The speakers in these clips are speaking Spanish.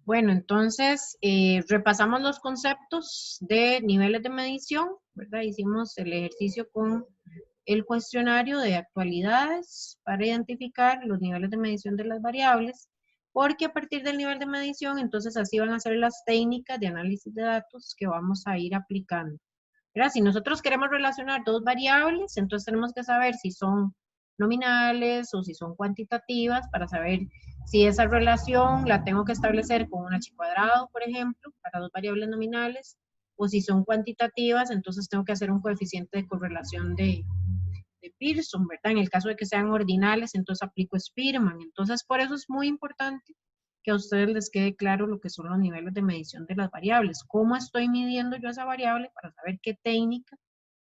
Bueno, entonces repasamos los conceptos de niveles de medición, ¿verdad? Hicimos el ejercicio con el cuestionario de actualidades para identificar los niveles de medición de las variables, porque a partir del nivel de medición, entonces así van a ser las técnicas de análisis de datos que vamos a ir aplicando. ¿Verdad? Si nosotros queremos relacionar dos variables, entonces tenemos que saber si son nominales o si son cuantitativas para saber si esa relación la tengo que establecer con un h cuadrado, por ejemplo, para dos variables nominales, o si son cuantitativas, entonces tengo que hacer un coeficiente de correlación de Pearson, ¿verdad? En el caso de que sean ordinales, entonces aplico Spearman. Entonces, por eso es muy importante que a ustedes les quede claro lo que son los niveles de medición de las variables. ¿Cómo estoy midiendo yo esa variable para saber qué técnica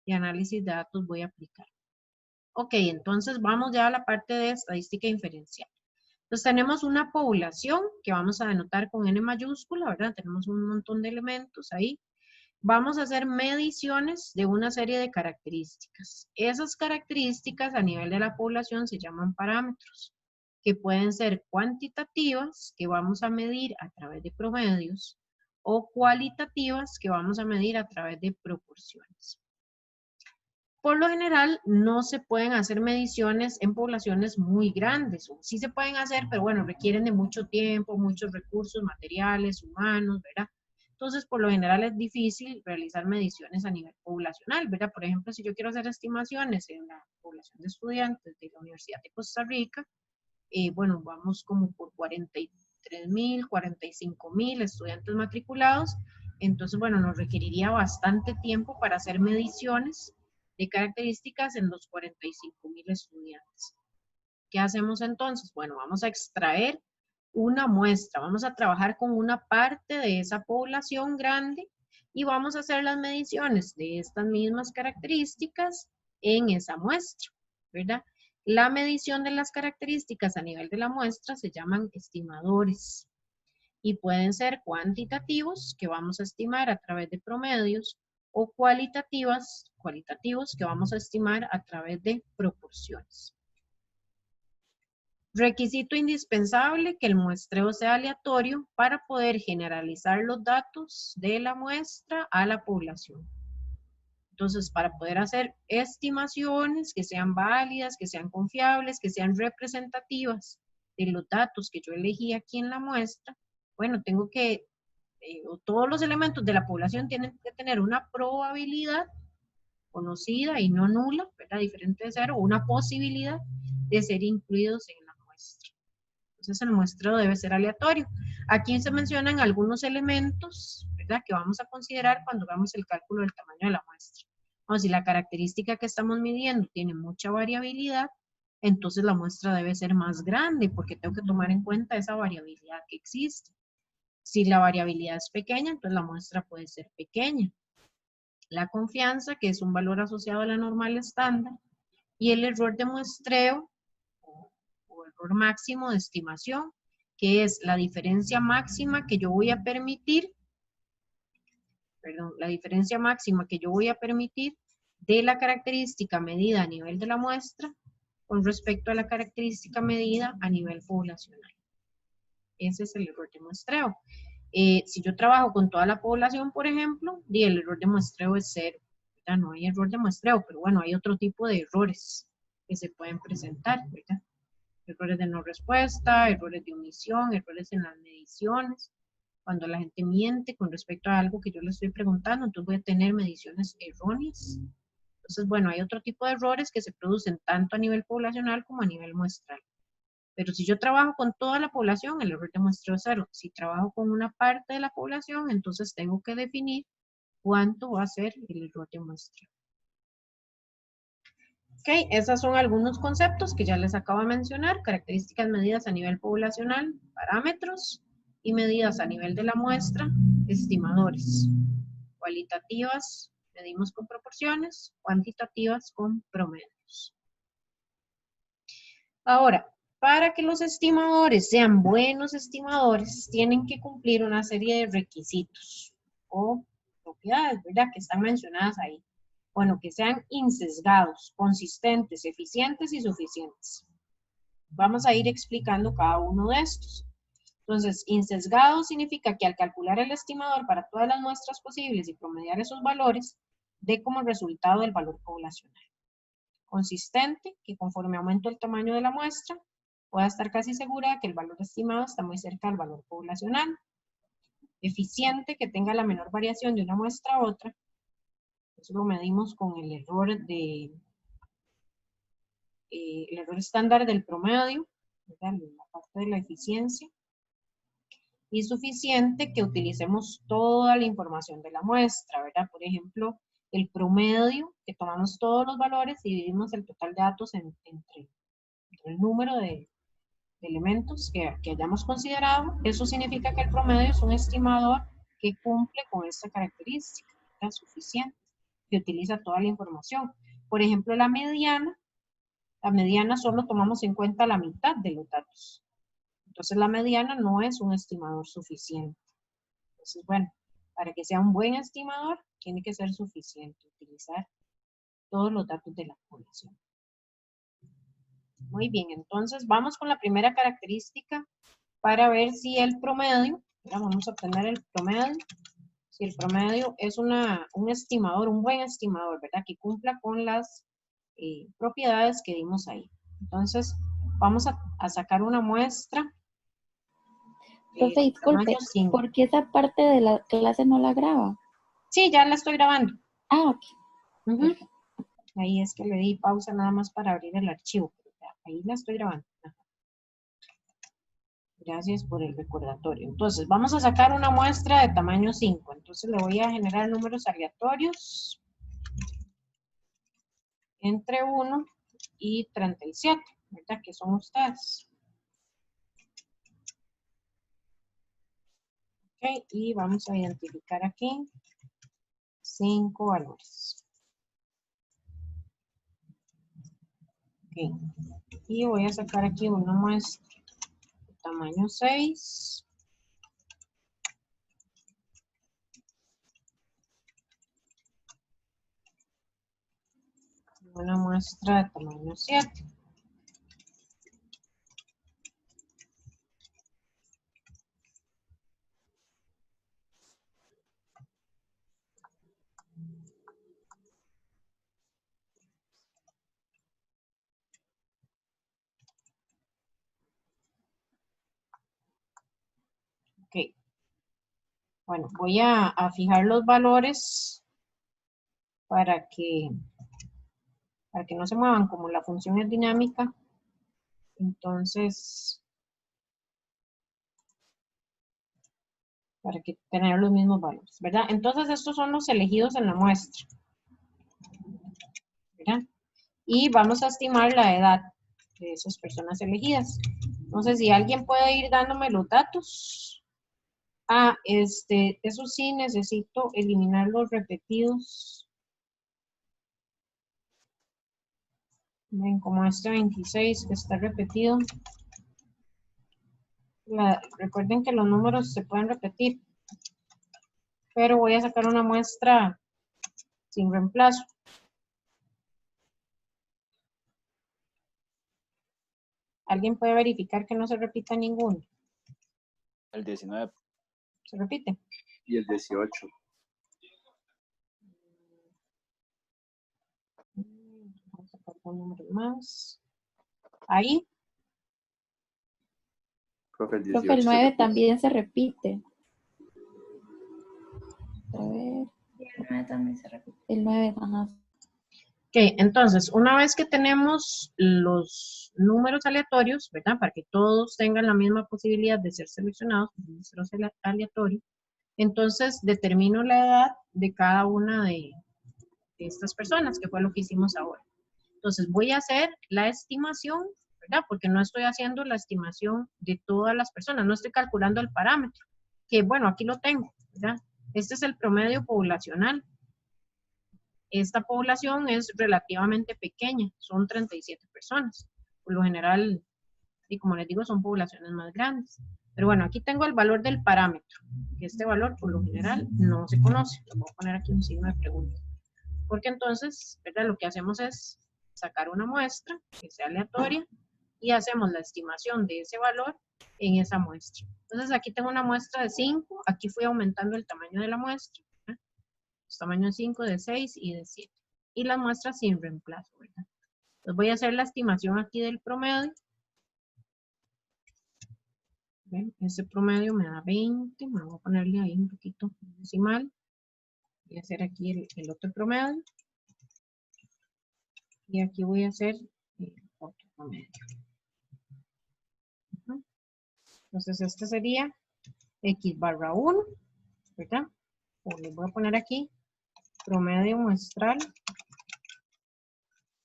de análisis de datos voy a aplicar? Ok, entonces vamos ya a la parte de estadística inferencial. Entonces tenemos una población que vamos a denotar con N mayúscula, ¿verdad? Tenemos un montón de elementos ahí. Vamos a hacer mediciones de una serie de características. Esas características a nivel de la población se llaman parámetros, que pueden ser cuantitativas, que vamos a medir a través de promedios, o cualitativas, que vamos a medir a través de proporciones. Por lo general, no se pueden hacer mediciones en poblaciones muy grandes. Sí se pueden hacer, pero bueno, requieren de mucho tiempo, muchos recursos materiales, humanos, ¿verdad? Entonces, por lo general es difícil realizar mediciones a nivel poblacional, ¿verdad? Por ejemplo, si yo quiero hacer estimaciones en la población de estudiantes de la Universidad de Costa Rica, bueno, vamos como por 43,000, 45,000 estudiantes matriculados, entonces, bueno, nos requeriría bastante tiempo para hacer mediciones de características en los 45,000 estudiantes. ¿Qué hacemos entonces? Bueno, vamos a extraer una muestra, vamos a trabajar con una parte de esa población grande y vamos a hacer las mediciones de estas mismas características en esa muestra, ¿verdad? La medición de las características a nivel de la muestra se llaman estimadores y pueden ser cuantitativos, que vamos a estimar a través de promedios, o cualitativos, que vamos a estimar a través de proporciones. Requisito indispensable que el muestreo sea aleatorio para poder generalizar los datos de la muestra a la población. Entonces, para poder hacer estimaciones que sean válidas, que sean confiables, que sean representativas de los datos que yo elegí aquí en la muestra, bueno, tengo que, todos los elementos de la población tienen que tener una probabilidad conocida y no nula, ¿verdad? Diferente de cero, una posibilidad de ser incluidos en la muestra. Entonces el muestreo debe ser aleatorio. Aquí se mencionan algunos elementos, ¿verdad?, que vamos a considerar cuando hagamos el cálculo del tamaño de la muestra. O si la característica que estamos midiendo tiene mucha variabilidad, entonces la muestra debe ser más grande porque tengo que tomar en cuenta esa variabilidad que existe. Si la variabilidad es pequeña, entonces la muestra puede ser pequeña. La confianza, que es un valor asociado a la normal estándar, y el error de muestreo o error máximo de estimación, que es la diferencia máxima que yo voy a permitir, la diferencia máxima que yo voy a permitir de la característica medida a nivel de la muestra con respecto a la característica medida a nivel poblacional. Ese es el error de muestreo. Si yo trabajo con toda la población, por ejemplo, el error de muestreo es 0. ¿Verdad? No hay error de muestreo, pero bueno, hay otro tipo de errores que se pueden presentar, ¿verdad? Errores de no respuesta, errores de omisión, errores en las mediciones. Cuando la gente miente con respecto a algo que yo le estoy preguntando, entonces voy a tener mediciones erróneas. Entonces, bueno, hay otro tipo de errores que se producen tanto a nivel poblacional como a nivel muestral. Pero si yo trabajo con toda la población, el error de muestreo es 0. Si trabajo con una parte de la población, entonces tengo que definir cuánto va a ser el error de muestreo. Ok, esos son algunos conceptos que ya les acabo de mencionar: características medidas a nivel poblacional, parámetros, y medidas a nivel de la muestra, estimadores. Cualitativas, medimos con proporciones; cuantitativas, con promedios. Ahora, para que los estimadores sean buenos estimadores, tienen que cumplir una serie de requisitos o propiedades, ¿verdad?, que están mencionadas ahí. Bueno, que sean insesgados, consistentes, eficientes y suficientes. Vamos a ir explicando cada uno de estos. Entonces, insesgado significa que al calcular el estimador para todas las muestras posibles y promediar esos valores, dé como resultado el valor poblacional. Consistente, que conforme aumenta el tamaño de la muestra, pueda estar casi segura de que el valor estimado está muy cerca del valor poblacional. Eficiente, que tenga la menor variación de una muestra a otra. Eso lo medimos con el error estándar del promedio, ¿verdad? La parte de la eficiencia. Y suficiente, que utilicemos toda la información de la muestra, ¿verdad? Por ejemplo, el promedio, que tomamos todos los valores y dividimos el total de datos entre el número de elementos que hayamos considerado. Eso significa que el promedio es un estimador que cumple con esta característica, ¿verdad? Suficiente, que utiliza toda la información. Por ejemplo, la mediana solo tomamos en cuenta la mitad de los datos. Entonces la mediana no es un estimador suficiente. Entonces, bueno, para que sea un buen estimador, tiene que ser suficiente utilizar todos los datos de la población. Muy bien, entonces vamos con la primera característica para ver si el promedio, vamos a obtener el promedio, si el promedio es un estimador, un buen estimador, ¿verdad? Que cumpla con las propiedades que dimos ahí. Entonces, vamos a sacar una muestra. Profe, disculpe, ¿por qué esa parte de la clase no la graba? Sí, ya la estoy grabando. Ah, ok. Ahí es que le di pausa nada más para abrir el archivo. Ahí la estoy grabando. Gracias por el recordatorio. Entonces, vamos a sacar una muestra de tamaño 5. Entonces, le voy a generar números aleatorios entre 1 y 37, ¿verdad? Que son ustedes. Ok, y vamos a identificar aquí 5 valores. Ok, y voy a sacar aquí una muestra de tamaño 6. Una muestra de tamaño 7. Ok. Bueno, voy a fijar los valores para que no se muevan, como la función es dinámica. Entonces, para que tener los mismos valores, ¿verdad? Entonces, estos son los elegidos en la muestra, ¿verdad? Y vamos a estimar la edad de esas personas elegidas. Entonces, si alguien puede ir dándome los datos. Eso sí, necesito eliminar los repetidos. Ven, como este 26 que está repetido. Recuerden que los números se pueden repetir. Pero voy a sacar una muestra sin reemplazo. ¿Alguien puede verificar que no se repita ninguno? El 19. ¿Se repite? Y el 18. Vamos a sacar un número más. Ahí. Profe, El 9 también se repite. A ver. El 9 también se repite. El 9, ajá. Ok, entonces, una vez que tenemos los números aleatorios, ¿verdad? Para que todos tengan la misma posibilidad de ser seleccionados, números aleatorios, entonces determino la edad de cada una de estas personas, que fue lo que hicimos ahora. Entonces, voy a hacer la estimación, ¿verdad? Porque no estoy haciendo la estimación de todas las personas, no estoy calculando el parámetro, que bueno, aquí lo tengo, ¿verdad? Este es el promedio poblacional. Esta población es relativamente pequeña, son 37 personas. Por lo general, y como les digo, son poblaciones más grandes. Pero bueno, aquí tengo el valor del parámetro. Este valor, por lo general, no se conoce. Le voy a poner aquí un signo de pregunta. Porque entonces, ¿verdad? Lo que hacemos es sacar una muestra que sea aleatoria y hacemos la estimación de ese valor en esa muestra. Entonces aquí tengo una muestra de 5, aquí fui aumentando el tamaño de la muestra, ¿verdad? Los tamaños de 5, de 6 y de 7. Y las muestras sin reemplazo, ¿verdad? Entonces voy a hacer la estimación aquí del promedio. ¿Ven? Ese promedio me da 20, me voy a ponerle ahí un poquito decimal. Voy a hacer aquí el otro promedio. Y aquí voy a hacer otro promedio. Entonces este sería x/1, ¿verdad? O le voy a poner aquí promedio muestral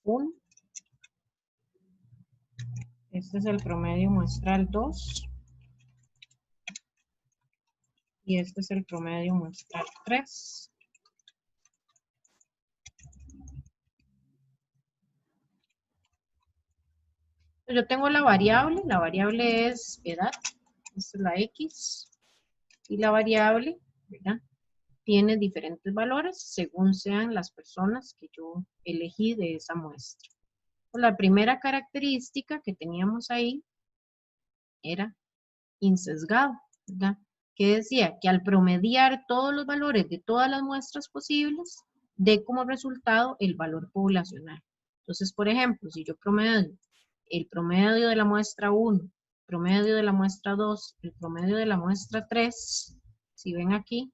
1. Este es el promedio muestral 2. Y este es el promedio muestral 3. Yo tengo la variable es edad, esta es la X, y la variable, ¿verdad? Tiene diferentes valores según sean las personas que yo elegí de esa muestra. Pues la primera característica que teníamos ahí era insesgado, ¿verdad? Que decía que al promediar todos los valores de todas las muestras posibles, dé como resultado el valor poblacional. Entonces, por ejemplo, si yo promedio el promedio de la muestra 1, promedio de la muestra 2, el promedio de la muestra 3, si ven aquí,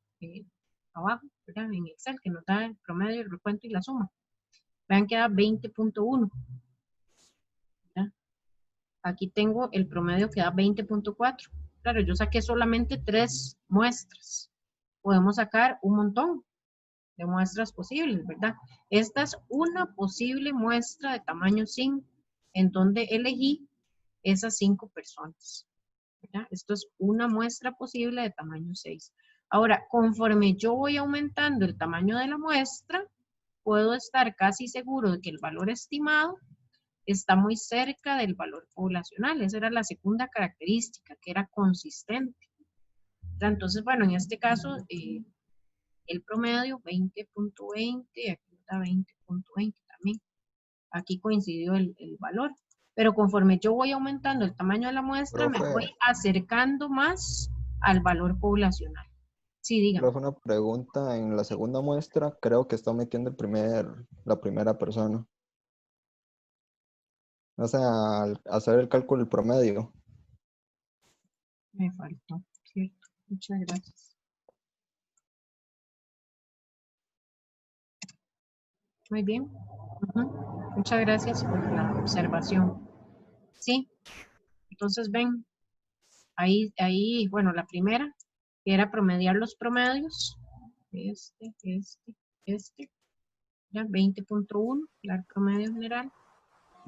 abajo, ¿verdad? En Excel, que nos da el promedio, el recuento y la suma. Vean que da 20.1. Aquí tengo el promedio que da 20.4. Claro, yo saqué solamente 3 muestras. Podemos sacar un montón de muestras posibles, ¿verdad? Esta es una posible muestra de tamaño 5, en donde elegí esas 5 personas, ¿verdad? Esto es una muestra posible de tamaño 6. Ahora, conforme yo voy aumentando el tamaño de la muestra, puedo estar casi seguro de que el valor estimado está muy cerca del valor poblacional. Esa era la segunda característica, que era consistente. Entonces, bueno, en este caso, el promedio 20.20, aquí está 20.20 también. Aquí coincidió el valor. Pero conforme yo voy aumentando el tamaño de la muestra, me voy acercando más al valor poblacional. Sí, dígame. Profe, una pregunta. En la segunda muestra, creo que está metiendo la primera persona. O sea, al hacer el cálculo del promedio. Me faltó, cierto. Muchas gracias. Muy bien. Muchas gracias por la observación. Sí, entonces ven, ahí, bueno, la primera, que era promediar los promedios. Este, ya 20.1, el promedio general.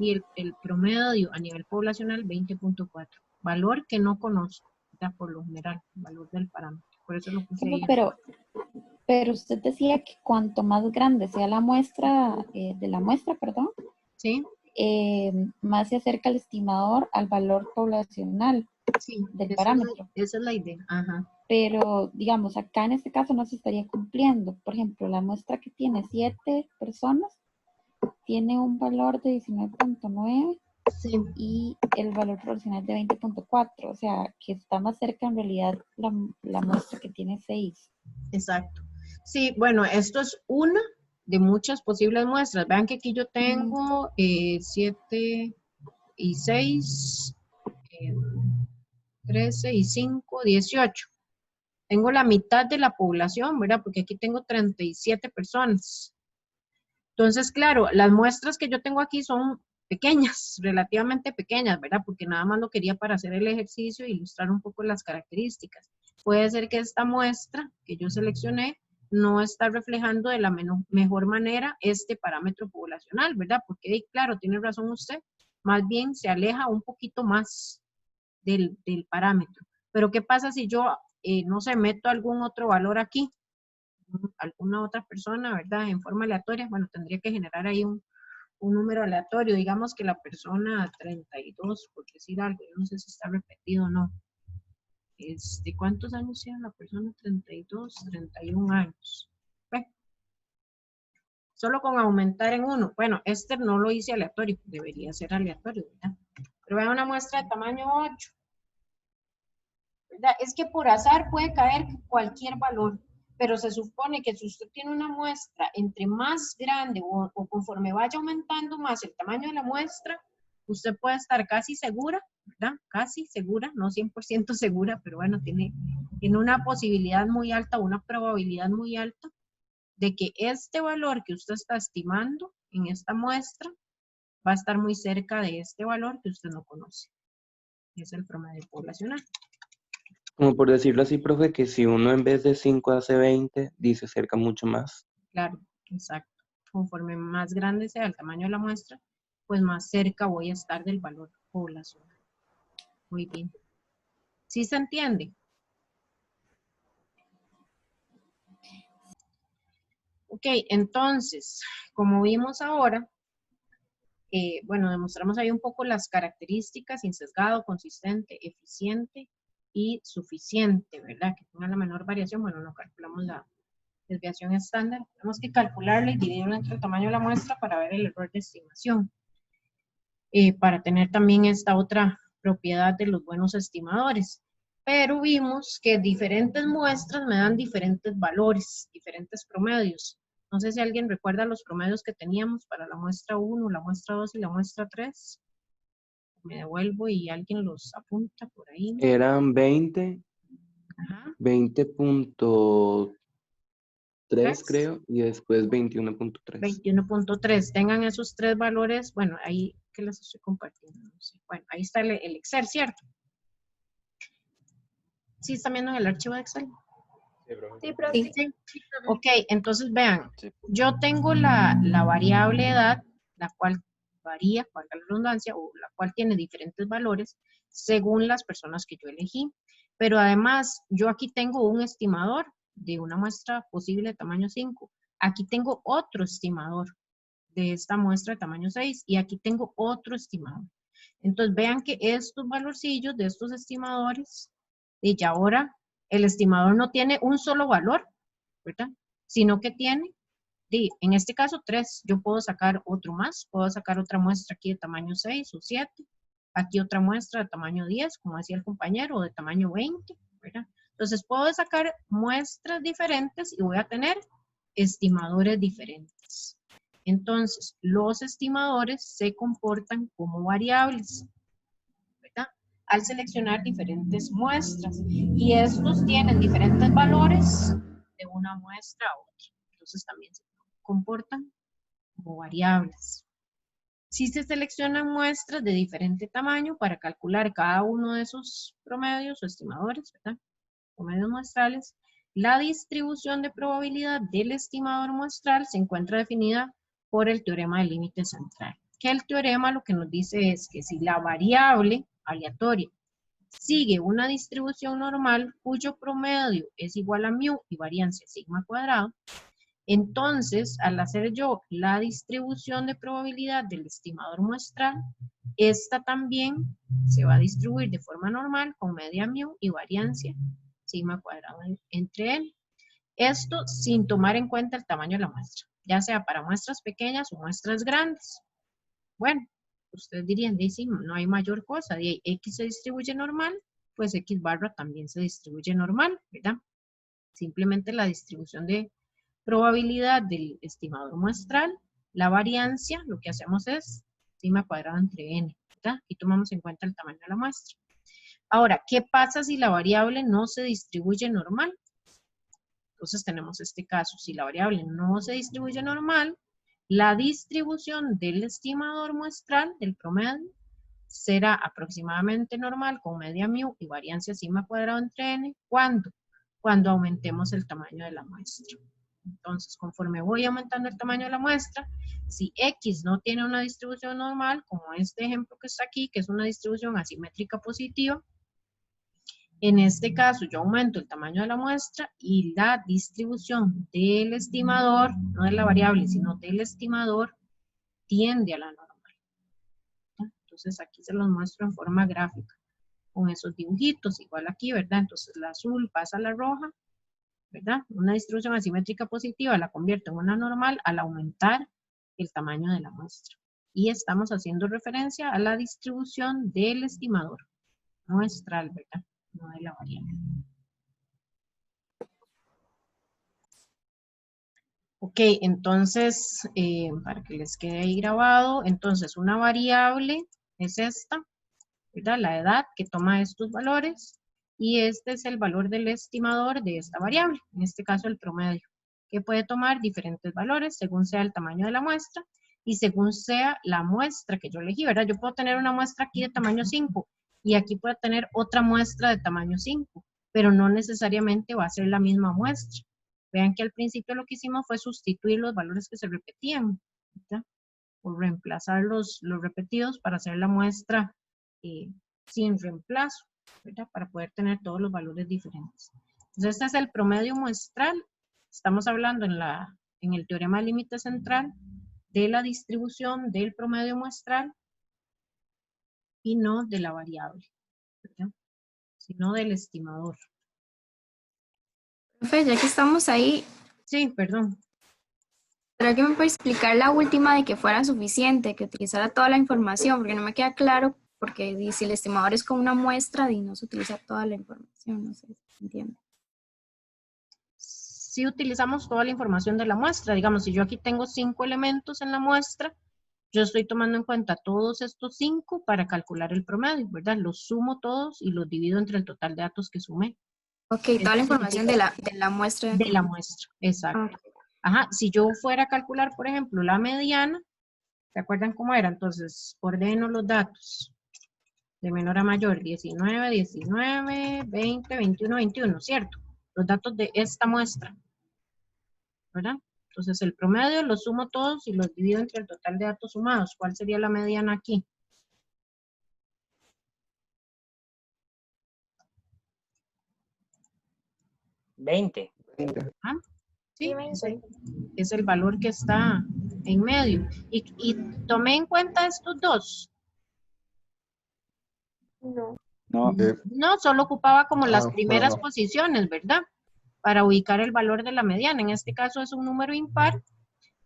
Y el promedio a nivel poblacional 20.4. Valor que no conozco, ya por lo general, valor del parámetro. Por eso lo puse ahí. Pero usted decía que cuanto más grande sea la muestra, perdón, ¿sí? Más se acerca el estimador al valor poblacional, sí, del parámetro. Esa es la idea. Ajá. Pero, digamos, acá en este caso no se estaría cumpliendo. Por ejemplo, la muestra que tiene 7 personas tiene un valor de 19.9 sí, y el valor poblacional de 20.4. O sea, que está más cerca en realidad la muestra que tiene 6. Exacto. Sí, bueno, esto es una de muchas posibles muestras. Vean que aquí yo tengo 7 y 6, 13 y 5, 18. Tengo la mitad de la población, ¿verdad? Porque aquí tengo 37 personas. Entonces, claro, las muestras que yo tengo aquí son pequeñas, relativamente pequeñas, ¿verdad? Porque nada más lo quería para hacer el ejercicio e ilustrar un poco las características. Puede ser que esta muestra que yo seleccioné no está reflejando de la mejor manera este parámetro poblacional, ¿verdad? Porque, claro, tiene razón usted, más bien se aleja un poquito más del parámetro. Pero, ¿qué pasa si yo, no sé, meto algún otro valor aquí? Alguna otra persona, ¿verdad? En forma aleatoria, bueno, tendría que generar ahí un número aleatorio. Digamos que la persona 32, por decir algo, yo no sé si está repetido o no. ¿Cuántos años tiene la persona? 32, 31 años. Solo con aumentar en 1. Bueno, este no lo hice aleatorio, debería ser aleatorio, ¿verdad? pero vean una muestra de tamaño 8, ¿verdad? Es que por azar puede caer cualquier valor, pero se supone que si usted tiene una muestra entre más grande o conforme vaya aumentando más el tamaño de la muestra, usted puede estar casi segura, ¿verdad? Casi segura, no 100% segura, pero bueno, tiene una posibilidad muy alta, una probabilidad muy alta de que este valor que usted está estimando en esta muestra va a estar muy cerca de este valor que usted no conoce. Es el promedio poblacional. Como por decirlo así, profe, que si uno en vez de 5 hace 20, dice cerca mucho más. Claro, exacto. Conforme más grande sea el tamaño de la muestra, pues más cerca voy a estar del valor poblacional. Muy bien. ¿Sí se entiende? Ok, entonces, como vimos ahora, bueno, demostramos ahí un poco las características: insesgado, consistente, eficiente y suficiente, ¿verdad? Que tenga la menor variación. Bueno, no calculamos la desviación estándar. Tenemos que calcularla y dividirla entre el tamaño de la muestra para ver el error de estimación. Para tener también esta otra propiedad de los buenos estimadores. Pero vimos que diferentes muestras me dan diferentes valores, diferentes promedios. No sé si alguien recuerda los promedios que teníamos para la muestra 1, la muestra 2 y la muestra 3. Me devuelvo y alguien los apunta por ahí. Eran 20, Ajá. 20.3 creo, y después 21.3. 21.3. Tengan esos tres valores. Bueno, ahí que les estoy compartiendo. No sé. Bueno, ahí está el Excel, ¿cierto? ¿Sí están viendo el archivo de Excel? Sí, profe. Sí. Ok, entonces vean, Sí. yo tengo la variable edad, la cual varía, valga la redundancia, o la cual tiene diferentes valores según las personas que yo elegí. Pero además, yo aquí tengo un estimador de una muestra posible de tamaño 5. Aquí tengo otro estimador de esta muestra de tamaño 6 y aquí tengo otro estimador. Entonces vean que estos valorcillos de estos estimadores, y ya ahora el estimador no tiene un solo valor, ¿verdad? Sino que tiene, en este caso 3, yo puedo sacar otro más, puedo sacar otra muestra aquí de tamaño 6 o 7, aquí otra muestra de tamaño 10, como decía el compañero, o de tamaño 20, ¿verdad? Entonces puedo sacar muestras diferentes y voy a tener estimadores diferentes. Entonces, los estimadores se comportan como variables, ¿verdad? Al seleccionar diferentes muestras. Y estos tienen diferentes valores de una muestra a otra. Entonces, también se comportan como variables. Si se seleccionan muestras de diferente tamaño para calcular cada uno de esos promedios o estimadores, ¿verdad? Promedios muestrales, la distribución de probabilidad del estimador muestral se encuentra definida por el teorema del límite central. Que el teorema lo que nos dice es que si la variable aleatoria sigue una distribución normal cuyo promedio es igual a mu y variancia sigma cuadrado, entonces al hacer yo la distribución de probabilidad del estimador muestral, esta también se va a distribuir de forma normal con media mu y variancia sigma cuadrado entre él. Esto sin tomar en cuenta el tamaño de la muestra, ya sea para muestras pequeñas o muestras grandes. Bueno, ustedes dirían, sí, no hay mayor cosa, de X se distribuye normal, pues X barra también se distribuye normal, ¿verdad? Simplemente la distribución de probabilidad del estimador muestral, la variancia, lo que hacemos es sigma cuadrado entre n, ¿verdad? Y tomamos en cuenta el tamaño de la muestra. Ahora, ¿qué pasa si la variable no se distribuye normal? Entonces tenemos este caso, si la variable no se distribuye normal, la distribución del estimador muestral, del promedio, será aproximadamente normal con media mu y variancia sigma cuadrado entre n. ¿Cuándo? Cuando aumentemos el tamaño de la muestra. Entonces, conforme voy aumentando el tamaño de la muestra, si X no tiene una distribución normal, como este ejemplo que está aquí, que es una distribución asimétrica positiva, en este caso yo aumento el tamaño de la muestra y la distribución del estimador, no de la variable, sino del estimador, tiende a la normal. Entonces aquí se los muestro en forma gráfica, con esos dibujitos, igual aquí, ¿verdad? Entonces la azul pasa a la roja, ¿verdad? Una distribución asimétrica positiva la convierto en una normal al aumentar el tamaño de la muestra. y estamos haciendo referencia a la distribución del estimador muestral, ¿verdad? No de la variable. Ok, entonces, para que les quede ahí grabado, entonces una variable es esta, ¿verdad? La edad que toma estos valores, y este es el valor del estimador de esta variable, en este caso el promedio, que puede tomar diferentes valores según sea el tamaño de la muestra y según sea la muestra que yo elegí, ¿verdad? Yo puedo tener una muestra aquí de tamaño 5 y aquí puedo tener otra muestra de tamaño 5, pero no necesariamente va a ser la misma muestra. Vean que al principio lo que hicimos fue sustituir los valores que se repetían, ¿verdad? O reemplazar los repetidos para hacer la muestra sin reemplazo, ¿verdad? Para poder tener todos los valores diferentes. Entonces este es el promedio muestral. Estamos hablando en el teorema del límite central de la distribución del promedio muestral y no de la variable, ¿verdad? Sino del estimador. Profe, ya que estamos ahí, Sí, perdón. ¿será que me puede explicar la última de que fuera suficiente, que utilizara toda la información? Porque no me queda claro, porque si el estimador es con una muestra y no se utiliza toda la información, no sé si entiende. Si utilizamos toda la información de la muestra, digamos, si yo aquí tengo 5 elementos en la muestra, yo estoy tomando en cuenta todos estos 5 para calcular el promedio, ¿verdad? Los sumo todos y los divido entre el total de datos que sumé. Ok, toda la información de la muestra. De la muestra, exacto. Ajá, si yo fuera a calcular, por ejemplo, la mediana, ¿se acuerdan cómo era? Entonces, ordeno los datos de menor a mayor, 19, 19, 20, 21, 21, ¿cierto? Los datos de esta muestra, ¿verdad? Entonces, el promedio los sumo todos y los divido entre el total de datos sumados. ¿Cuál sería la mediana aquí? ¿20? ¿Ah? Sí, es el valor que está en medio. Y tomé en cuenta estos dos. No. No, solo ocupaba como las primeras bueno. posiciones, ¿verdad? Para ubicar el valor de la mediana. En este caso es un número impar.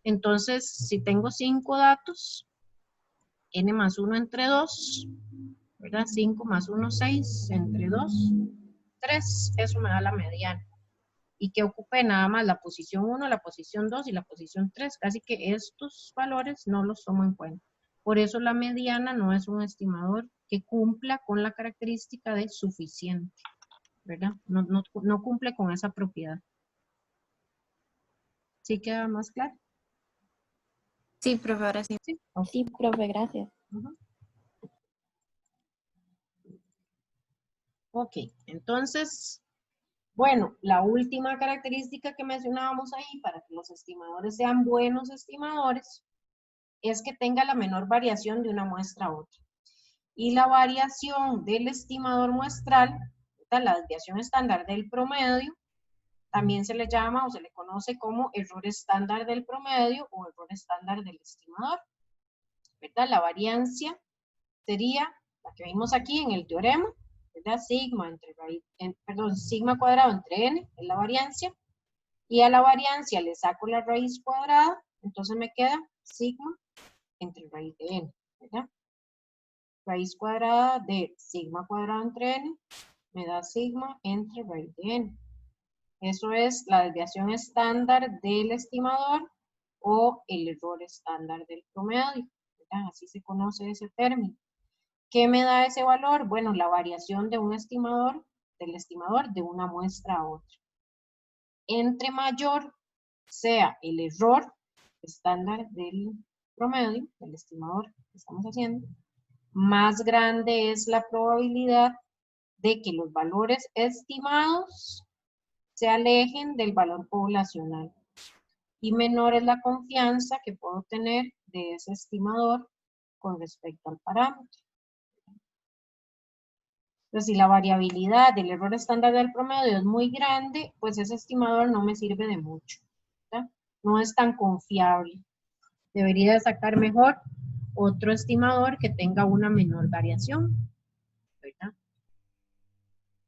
Entonces, si tengo 5 datos, n más 1 entre 2, ¿verdad? 5 más 1, 6, entre 2, 3, eso me da la mediana. Y que ocupe nada más la posición 1, la posición 2 y la posición 3. Casi que estos valores no los tomo en cuenta. Por eso la mediana no es un estimador que cumpla con la característica de suficiente, ¿verdad? No cumple con esa propiedad. ¿Sí queda más claro? Sí, profe, ahora sí. Sí, okay. Sí, profe, gracias. Ok, entonces, bueno, la última característica que mencionábamos ahí para que los estimadores sean buenos estimadores es que tenga la menor variación de una muestra a otra. Y la variación del estimador muestral, la desviación estándar del promedio, también se le llama o se le conoce como error estándar del promedio o error estándar del estimador, ¿verdad? La variancia sería la que vimos aquí en el teorema, ¿verdad? Sigma cuadrado entre n es la variancia, y a la variancia le saco la raíz cuadrada, entonces me queda sigma entre raíz de n, ¿verdad? Raíz cuadrada de sigma cuadrado entre n me da sigma entre raíz de n. Eso es la desviación estándar del estimador o el error estándar del promedio, ¿verdad? Así se conoce ese término. ¿Qué me da ese valor? Bueno, la variación de un estimador, del estimador de una muestra a otra. Entre mayor sea el error estándar del promedio, del estimador que estamos haciendo, más grande es la probabilidad de que los valores estimados se alejen del valor poblacional y menor es la confianza que puedo tener de ese estimador con respecto al parámetro. Entonces, si la variabilidad del error estándar del promedio es muy grande, pues ese estimador no me sirve de mucho, ¿verdad? No es tan confiable. Debería sacar mejor otro estimador que tenga una menor variación, ¿verdad?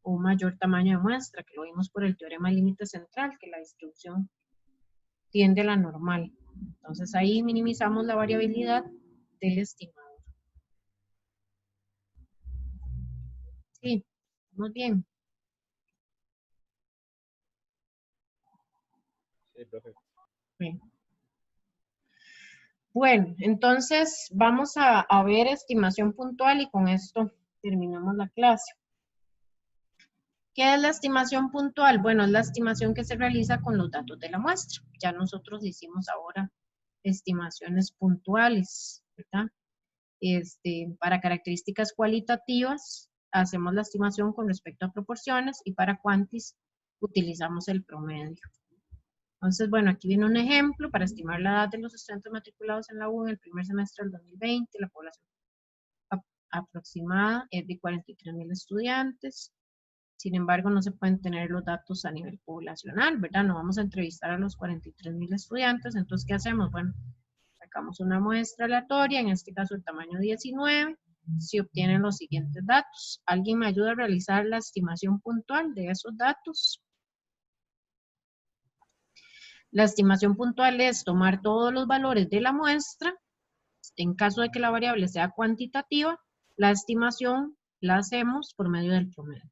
O un mayor tamaño de muestra, que lo vimos por el teorema del límite central, que la distribución tiende a la normal. Entonces ahí minimizamos la variabilidad del estimador. Sí, muy bien. Sí, profe. Bien. Bueno, entonces vamos a ver estimación puntual y con esto terminamos la clase. ¿Qué es la estimación puntual? Bueno, es la estimación que se realiza con los datos de la muestra. Ya nosotros hicimos ahora estimaciones puntuales, ¿verdad? Para características cualitativas, hacemos la estimación con respecto a proporciones y para cuantis utilizamos el promedio. Entonces, bueno, aquí viene un ejemplo para estimar la edad de los estudiantes matriculados en la U en el primer semestre del 2020. La población aproximada es de 43,000 estudiantes. Sin embargo, no se pueden tener los datos a nivel poblacional, ¿verdad? No vamos a entrevistar a los 43,000 estudiantes. Entonces, ¿qué hacemos? Bueno, sacamos una muestra aleatoria, en este caso el tamaño 19. Se obtienen los siguientes datos. ¿Alguien me ayuda a realizar la estimación puntual de esos datos? La estimación puntual es tomar todos los valores de la muestra. En caso de que la variable sea cuantitativa, la estimación la hacemos por medio del promedio.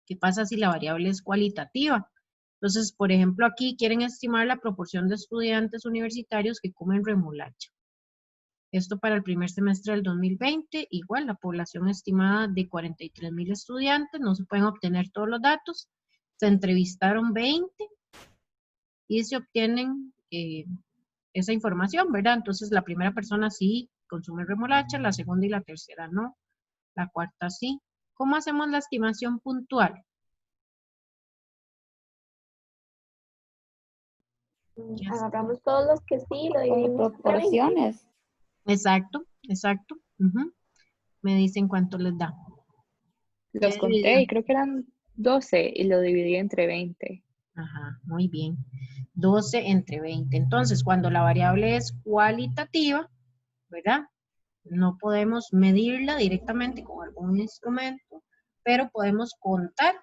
¿Qué pasa si la variable es cualitativa? Entonces, por ejemplo, aquí quieren estimar la proporción de estudiantes universitarios que comen remolacha. Esto para el primer semestre del 2020, igual la población estimada de 43,000 estudiantes, no se pueden obtener todos los datos, se entrevistaron 20 y se obtienen esa información, ¿verdad? Entonces la primera persona sí consume remolacha, la segunda y la tercera no, la cuarta sí. ¿Cómo hacemos la estimación puntual? Agarramos todos los que sí, lo Por dividimos entre 20. proporciones. Exacto, exacto. Me dicen cuánto les da. Los conté y creo que eran 12 y lo dividí entre 20. Ajá, muy bien. 12 entre 20. Entonces, cuando la variable es cualitativa, ¿verdad? No podemos medirla directamente con algún instrumento, pero podemos contar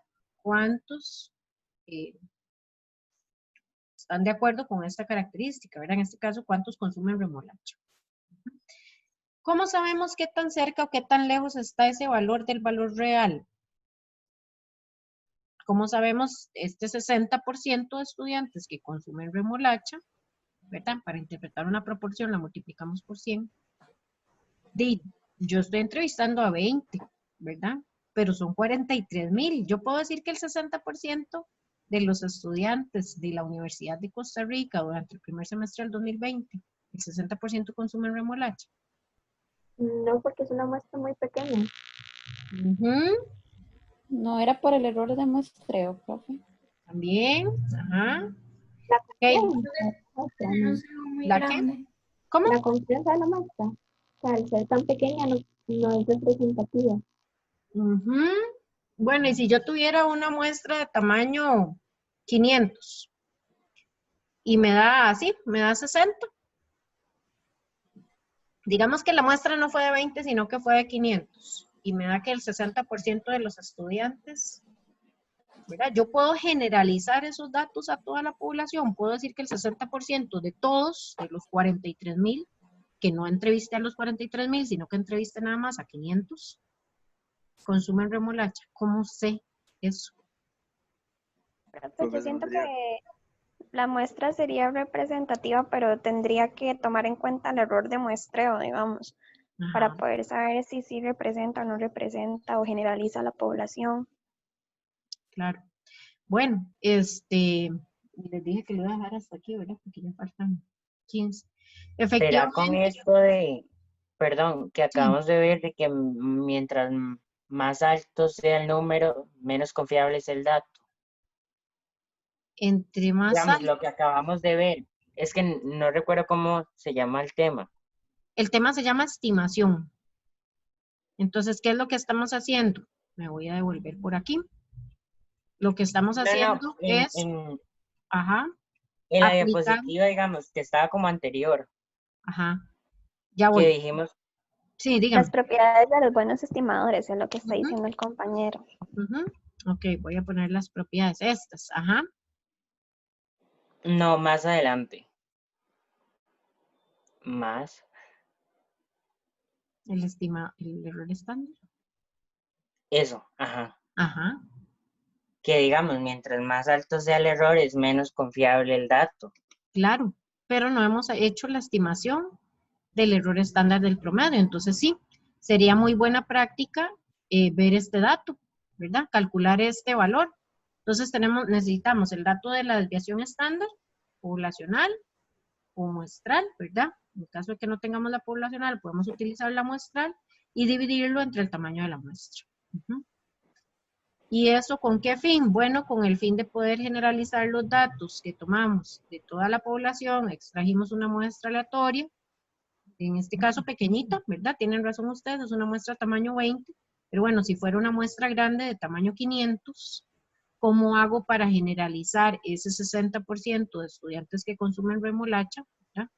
cuántos están de acuerdo con esta característica, ¿verdad? En este caso, cuántos consumen remolacha. ¿Cómo sabemos qué tan cerca o qué tan lejos está ese valor del valor real? ¿Cómo sabemos este 60% de estudiantes que consumen remolacha, ¿verdad? Para interpretar una proporción la multiplicamos por 100. Yo estoy entrevistando a 20, ¿verdad? Pero son 43,000. Yo puedo decir que el 60% de los estudiantes de la Universidad de Costa Rica durante el primer semestre del 2020, el 60% consumen remolacha. No, porque es una muestra muy pequeña. No era por el error de muestreo, profe. También, ajá. La Okay. confianza, ¿La qué? ¿Cómo? La confianza de la muestra. O sea, al ser tan pequeña no es representativa. Bueno, y si yo tuviera una muestra de tamaño 500 y me da así, me da 60. Digamos que la muestra no fue de 20, sino que fue de 500 y me da que el 60% de los estudiantes, ¿verdad? Yo puedo generalizar esos datos a toda la población. Puedo decir que el 60% de todos, de los 43,000, que no entrevisté a los 43,000, sino que entrevisté nada más a 500, consumen remolacha. ¿Cómo sé eso? Pues yo siento que la muestra sería representativa, pero tendría que tomar en cuenta el error de muestreo, digamos, para poder saber si sí representa o no representa o generaliza a la población. Claro. Bueno, les dije que lo voy a dejar hasta aquí, ¿verdad? Porque ya faltan 15. Efectivamente. ¿Será con esto de, perdón, que acabamos de ver de que mientras más alto sea el número, menos confiable es el dato? Entre más Digamos, alto. lo que acabamos de ver, es que no recuerdo cómo se llama el tema. El tema se llama estimación. Entonces, ¿qué es lo que estamos haciendo? Me voy a devolver por aquí. Lo que estamos haciendo es... ajá. En la diapositiva, digamos, que estaba como anterior. Ajá. Ya voy. Que dijimos... Sí, dígame. Las propiedades de los buenos estimadores, es lo que está diciendo el compañero. Ok, voy a poner las propiedades estas. Ajá. No, más adelante. Más. el error estándar. Eso, ajá. Ajá. Que digamos, mientras más alto sea el error, es menos confiable el dato. Claro, pero no hemos hecho la estimación del error estándar del promedio. Entonces sí, sería muy buena práctica ver este dato, ¿verdad? Calcular este valor. Entonces necesitamos el dato de la desviación estándar, poblacional o muestral, ¿verdad? En caso de que no tengamos la poblacional, podemos utilizar la muestral y dividirlo entre el tamaño de la muestra. ¿Y eso con qué fin? Bueno, con el fin de poder generalizar los datos que tomamos de toda la población, extrajimos una muestra aleatoria, en este caso pequeñita, ¿verdad? Tienen razón ustedes, es una muestra tamaño 20, pero bueno, si fuera una muestra grande de tamaño 500, ¿cómo hago para generalizar ese 60% de estudiantes que consumen remolacha, ¿verdad?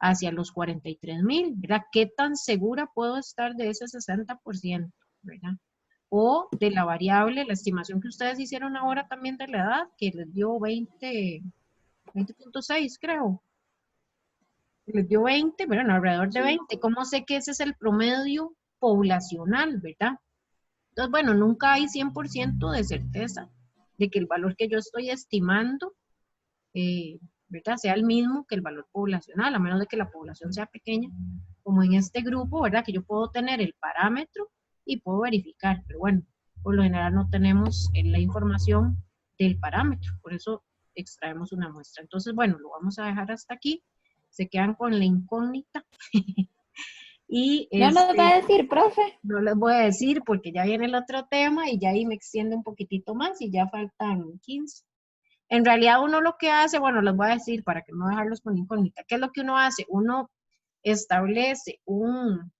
Hacia los 43,000, ¿verdad? ¿Qué tan segura puedo estar de ese 60%, ¿verdad? O de la variable, la estimación que ustedes hicieron ahora también de la edad, que les dio 20.6 creo. Les dio 20, bueno, alrededor de 20. ¿Cómo sé que ese es el promedio poblacional, verdad? Entonces, bueno, nunca hay 100% de certeza de que el valor que yo estoy estimando, ¿verdad? Sea el mismo que el valor poblacional, a menos de que la población sea pequeña, como en este grupo, ¿verdad? Que yo puedo tener el parámetro y puedo verificar, pero bueno, por lo general no tenemos la información del parámetro, por eso extraemos una muestra. Entonces, bueno, lo vamos a dejar hasta aquí, se quedan con la incógnita. Y no nos va a decir, profe. No les voy a decir porque ya viene el otro tema y ya ahí me extiende un poquitito más y ya faltan 15. En realidad uno lo que hace, bueno, les voy a decir para que no dejarlos con incógnita, ¿qué es lo que uno hace? Uno establece una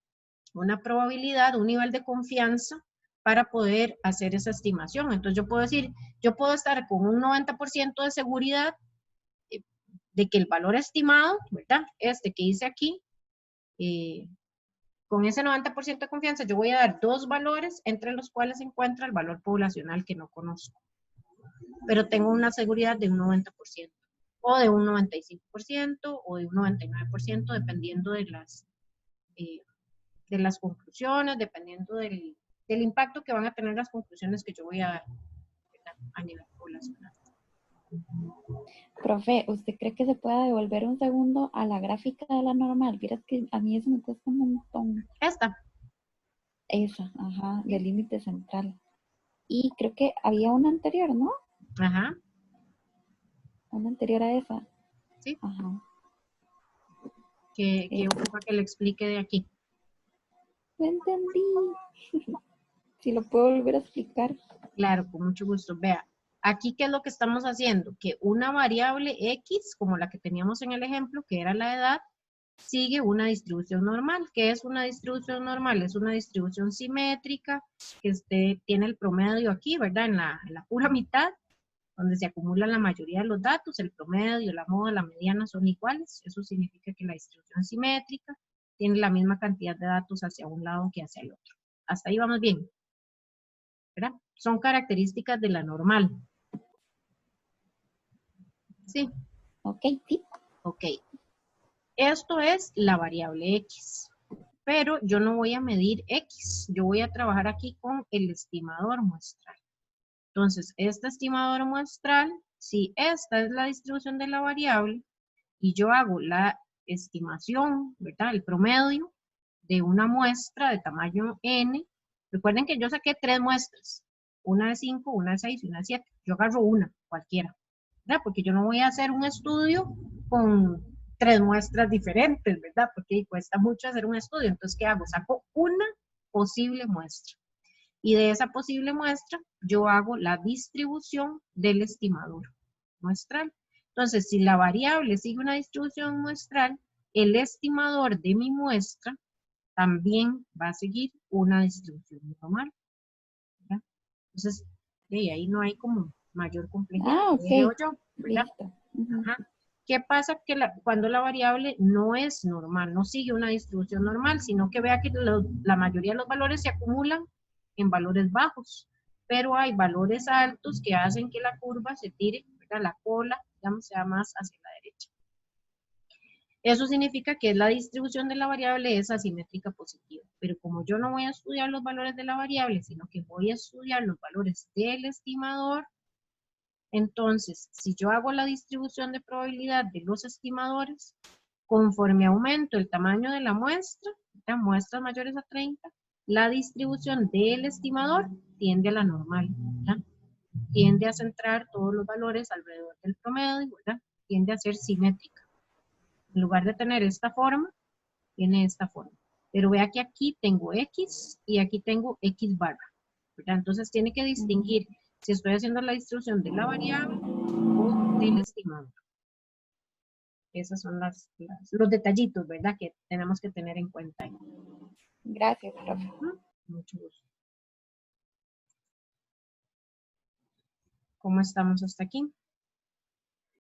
probabilidad, un nivel de confianza para poder hacer esa estimación. Entonces yo puedo decir, yo puedo estar con un 90% de seguridad de que el valor estimado, ¿verdad? Este que hice aquí, con ese 90% de confianza yo voy a dar dos valores entre los cuales se encuentra el valor poblacional que no conozco. Pero tengo una seguridad de un 90%, o de un 95%, o de un 99%, dependiendo de las conclusiones, dependiendo del impacto que van a tener las conclusiones que yo voy a dar a nivel poblacional. Profe, ¿usted cree que se pueda devolver un segundo a la gráfica de la normal? Mira que a mí eso me cuesta un montón. Esta. Esa, ajá, del límite central. Y creo que había una anterior, ¿no? Ajá. Una anterior a esa. Sí. Ajá. Que ocupa que le explique de aquí. Lo entendí. Si lo puedo volver a explicar. Claro, con mucho gusto. Vea, aquí qué es lo que estamos haciendo, que una variable X, como la que teníamos en el ejemplo, que era la edad, sigue una distribución normal. ¿Qué es una distribución normal? Es una distribución simétrica que tiene el promedio aquí, ¿verdad? En la pura mitad, donde se acumulan la mayoría de los datos, el promedio, la moda, la mediana son iguales. Eso significa que la distribución simétrica tiene la misma cantidad de datos hacia un lado que hacia el otro. Hasta ahí vamos bien, ¿verdad? Son características de la normal. ¿Sí? Ok, sí. Ok. Esto es la variable X, pero yo no voy a medir X, yo voy a trabajar aquí con el estimador muestral. Entonces, este estimador muestral, si esta es la distribución de la variable y yo hago la estimación, ¿verdad? El promedio de una muestra de tamaño N, recuerden que yo saqué 3 muestras, una de 5, una de 6 y una de 7. Yo agarro una, cualquiera, ¿verdad? Porque yo no voy a hacer un estudio con 3 muestras diferentes, ¿verdad? Porque cuesta mucho hacer un estudio. Entonces, ¿qué hago? Saco una posible muestra. Y de esa posible muestra, yo hago la distribución del estimador muestral. Entonces, si la variable sigue una distribución muestral, el estimador de mi muestra también va a seguir una distribución normal, ¿verdad? Entonces, de ahí no hay como mayor complejidad. Ah, ok. Yo, ¿verdad? Listo. Ajá. ¿Qué pasa? Que cuando la variable no es normal, no sigue una distribución normal, sino que vea que la mayoría de los valores se acumulan en valores bajos, pero hay valores altos que hacen que la curva se tire, ¿verdad? La cola, digamos, sea más hacia la derecha. Eso significa que la distribución de la variable es asimétrica positiva, pero como yo no voy a estudiar los valores de la variable, sino que voy a estudiar los valores del estimador, entonces, si yo hago la distribución de probabilidad de los estimadores, conforme aumento el tamaño de la muestra, muestras mayores a 30, la distribución del estimador tiende a la normal, ¿verdad? Tiende a centrar todos los valores alrededor del promedio, ¿verdad? Tiende a ser simétrica. En lugar de tener esta forma, tiene esta forma. Pero vea que aquí tengo X y aquí tengo X barra, ¿verdad? Entonces tiene que distinguir si estoy haciendo la distribución de la variable o del estimador. Esos son los detallitos, ¿verdad? Que tenemos que tener en cuenta ahí. Gracias, profe. Mucho gusto. ¿Cómo estamos hasta aquí?